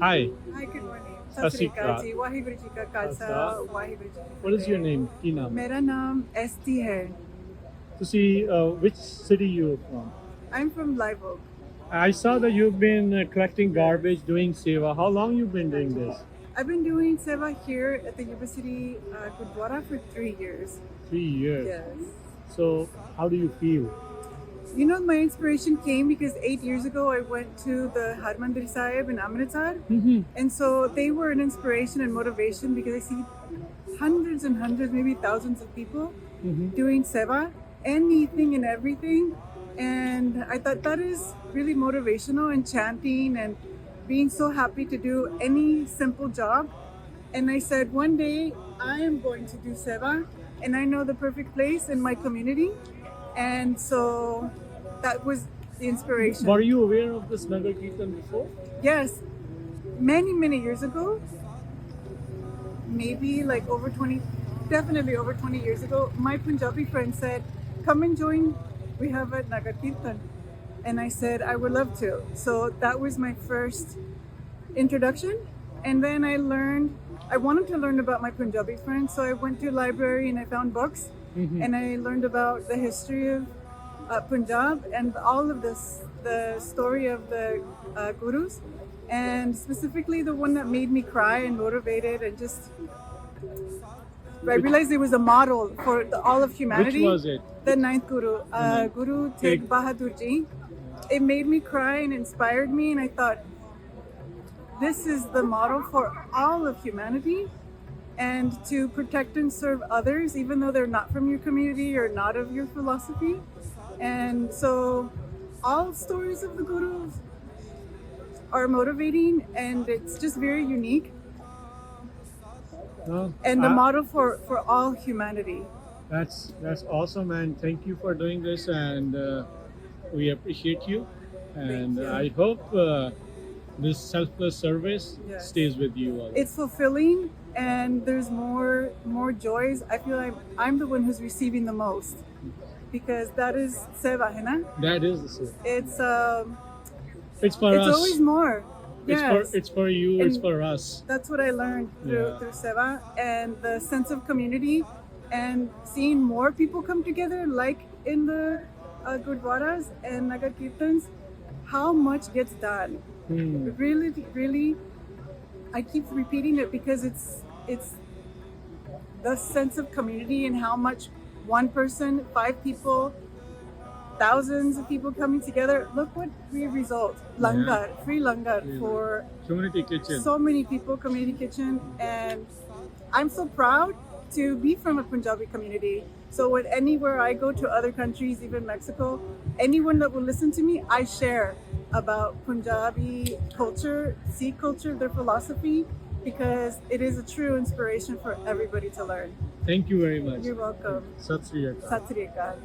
Hi. Hi, good morning. ਸਤਿ ਸ਼੍ਰੀ ਅਕਾਲ ਜੀ ਵਾਹਿਗੁਰੂ ਜੀ ਕਾ ਖਾਲਸਾ ਵਾਹਿਗੁਰੂ ਜੀ ਕੀ What is your name? ਕੀ ਨਾਮ? ਮੇਰਾ ਨਾਮ ਐਸਟੀ ਹੈ. ਤੁਸੀਂ which city you from? I'm from Live Oak. I saw that you've been collecting garbage, doing seva. How long you been doing this? I've been doing seva here at the University Gurdwara for 3 years. 3 years. Yes. So how do you feel? You know, my inspiration came because 8 years ago I went to the Harmandir Sahib in Amritsar. And so they were an inspiration and motivation because I see hundreds and hundreds, maybe thousands of people doing seva, anything and everything. And I thought that is really motivational, and chanting and being so happy to do any simple job. And I said, one day I am going to do seva, and I know the perfect place in my community. And so that was the inspiration. Were you aware of this Nagar Kirtan before? Yes, many years ago, maybe like definitely over 20 years ago, my Punjabi friend said, come and join, we have a Nagar Kirtan. And I said, I would love to. So that was my first introduction. And then I wanted to learn about my Punjabi friends, so I went to a library and I found books. And I learned about the history of Punjab and all of this, the story of the gurus, and specifically the one that made me cry and motivated and just I realized it was a model for all of humanity. Which was it? The ninth guru, Guru Tegh Bahadur Ji. It made me cry and inspired me, and I thought, this is the model for all of humanity. And to protect and serve others, even though they're not from your community or not of your philosophy. And so all stories of the gurus are motivating, and it's just very unique. And the model for all humanity. That's awesome, and thank you for doing this, and we appreciate you. And you. I hope this selfless service stays with you all. It's fulfilling, and there's more joys. I feel like I'm the one who's receiving the most, because that is seva, hai na? That is the seva. It's It's for us. It's always more. Yes. It's for you. And it's for us. That's what I learned through seva, and the sense of community, and seeing more people come together, like in the Gurdwaras and Nagar Kirtans. How much gets done? Really, I keep repeating it because it's the sense of community and how much one person, 5 people, thousands of people coming together. Look what we result. Langar, free langar for Community kitchen. so many people, community kitchen. And I'm so proud to be from a Punjabi community. So when anywhere I go to other countries, even Mexico, anyone that will listen to me, I share about Punjabi culture, Sikh culture, their philosophy, because it is a true inspiration for everybody to learn. Thank you very much. You're welcome. Sat Sri Akal. Sat Sri Akal.